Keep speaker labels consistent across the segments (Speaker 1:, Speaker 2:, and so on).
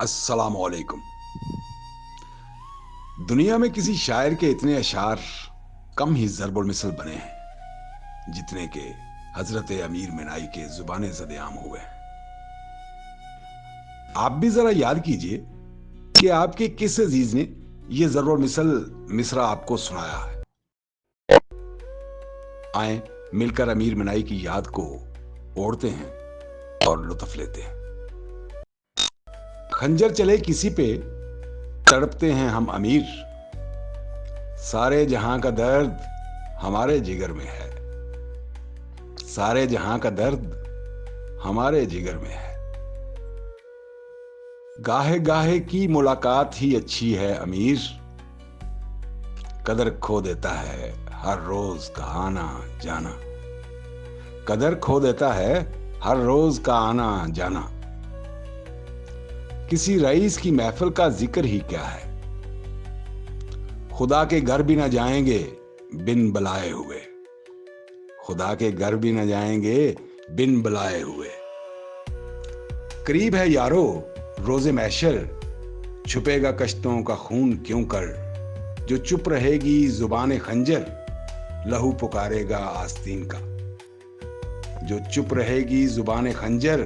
Speaker 1: अस्सलाम वालेकुम। दुनिया में किसी शायर के इतने अशार कम ही ज़र्बुल मिसल बने हैं जितने के हजरत अमीर मिनाई के जुबाने ज़द-ए-आम हुए हैं। आप भी जरा याद कीजिए कि आपके किस अजीज ने यह ज़र्बुल मिसल मिसरा आपको सुनाया है। आए मिलकर अमीर मिनाई की याद को ओढ़ते हैं और लुत्फ लेते हैं। खंजर चले किसी पे तड़पते हैं हम अमीर, सारे जहां का दर्द हमारे जिगर में है, सारे जहां का दर्द हमारे जिगर में है। गाहे गाहे की मुलाकात ही अच्छी है अमीर, कदर खो देता है हर रोज का आना जाना, कदर खो देता है हर रोज का आना जाना। किसी रईस की महफिल का जिक्र ही क्या है, खुदा के घर भी न जाएंगे बिन बुलाए हुए, खुदा के घर भी न जाएंगे बिन बुलाए हुए। करीब है यारो रोजे महशर, छुपेगा कश्तों का खून क्यों कर, जो चुप रहेगी जुबान खंजर लहू पुकारेगा आस्तीन का, जो चुप रहेगी जुबान खंजर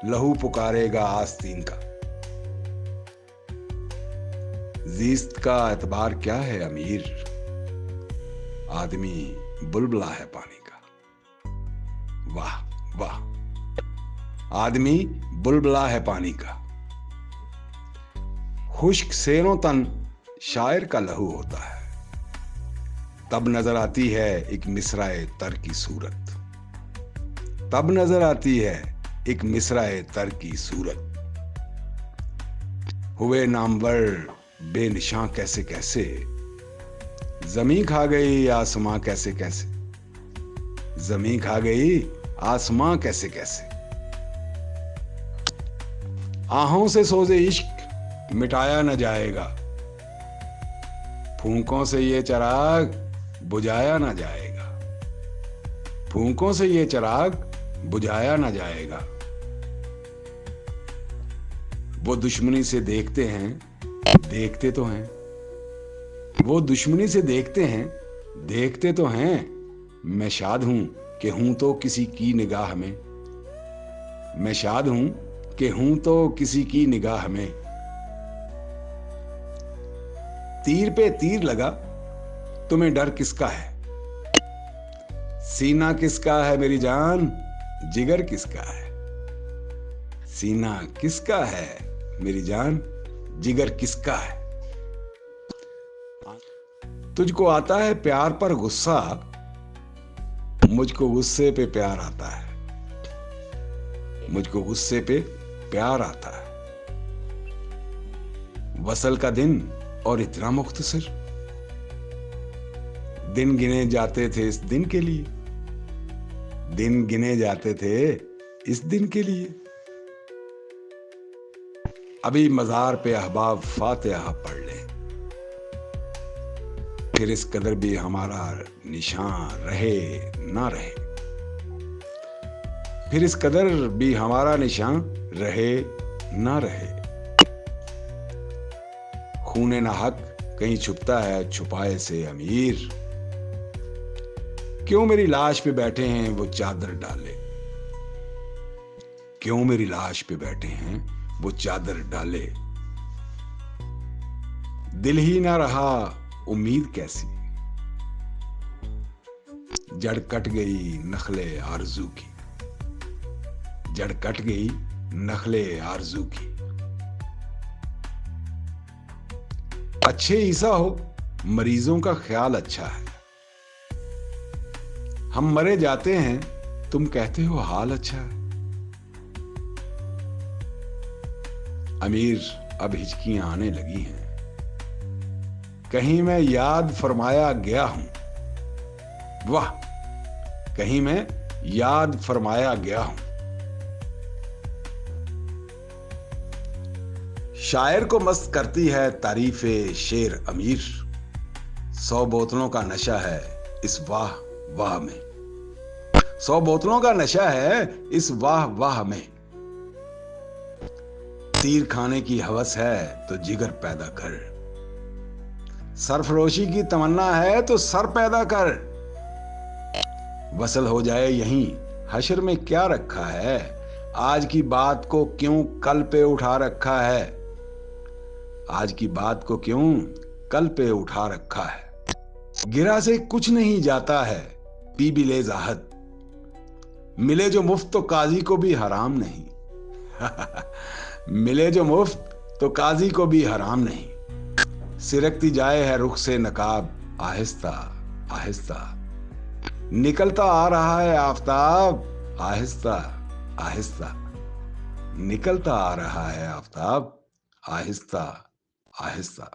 Speaker 1: लहू पुकारेगा आस्तीन का। जीस्त का एतबार क्या है अमीर, आदमी बुलबुला है पानी का। वाह वाह, आदमी बुलबुला है पानी का। खुश्क सेरों तन शायर का लहू होता है, तब नजर आती है एक मिसराए तर की सूरत, तब नजर आती है एक मिसराए तर की सूरत। हुए नामवर बेनिशां कैसे कैसे, जमीन खा गई आसमां कैसे कैसे, जमीन खा गई आसमां कैसे कैसे। आहों से सोजे इश्क मिटाया न जाएगा, फूंकों से ये चिराग बुझाया न जाएगा, फूंकों से ये चिराग बुझाया न जाएगा। वो दुश्मनी से देखते हैं, देखते तो हैं, वो दुश्मनी से देखते हैं, देखते तो हैं। मैं शाद हूं कि हूं तो किसी की निगाह में, मैं शाद हूं कि हूं तो किसी की निगाह में। तीर पे तीर लगा तुम्हें डर किसका है, सीना किसका है मेरी जान जिगर किसका है, सीना किसका है मेरी जान जिगर किसका है। तुझको आता है प्यार पर गुस्सा, मुझको गुस्से पे प्यार आता है, मुझको गुस्से पे प्यार आता है। वसल का दिन और इतना मुख्तसर, दिन गिने जाते थे इस दिन के लिए, दिन गिने जाते थे इस दिन के लिए। अभी मजार पे अहबाब फातिहा पढ़ लें, फिर इस कदर भी हमारा निशान रहे ना रहे, फिर इस कदर भी हमारा निशान रहे ना रहे। खूने ना हक कहीं छुपता है छुपाए से अमीर, क्यों मेरी लाश पे बैठे हैं वो चादर डाले, क्यों मेरी लाश पे बैठे हैं वो चादर डाले। दिल ही ना रहा उम्मीद कैसी, जड़ कट गई नखले आरजू की, जड़ कट गई नखले आरजू की। अच्छे ईसा हो मरीजों का ख्याल अच्छा है, हम मरे जाते हैं तुम कहते हो हाल अच्छा है। अमीर अब हिचकियां आने लगी हैं, कहीं मैं याद फरमाया गया हूं, वाह कहीं मैं याद फरमाया गया हूं। शायर को मस्त करती है तारीफे शेर अमीर, 100 बोतलों का नशा है इस वाह वाह में, 100 बोतलों का नशा है इस वाह वाह में। तीर खाने की हवस है तो जिगर पैदा कर, सरफरोशी की तमन्ना है तो सर पैदा कर। वसल हो जाए यहीं, हश्र में क्या रखा है, आज की बात को क्यों कल पे उठा रखा है, आज की बात को क्यों कल पे उठा रखा है। गिरा से कुछ नहीं जाता है, पी भी ले जाहद, मिले जो मुफ्त तो काजी को भी हराम नहीं। मिले जो मुफ्त तो काजी को भी हराम नहीं। सिरकती जाए है रुख से नकाब, आहिस्ता आहिस्ता निकलता आ रहा है आफताब, आहिस्ता आहिस्ता निकलता आ रहा है आफताब, आहिस्ता आहिस्ता।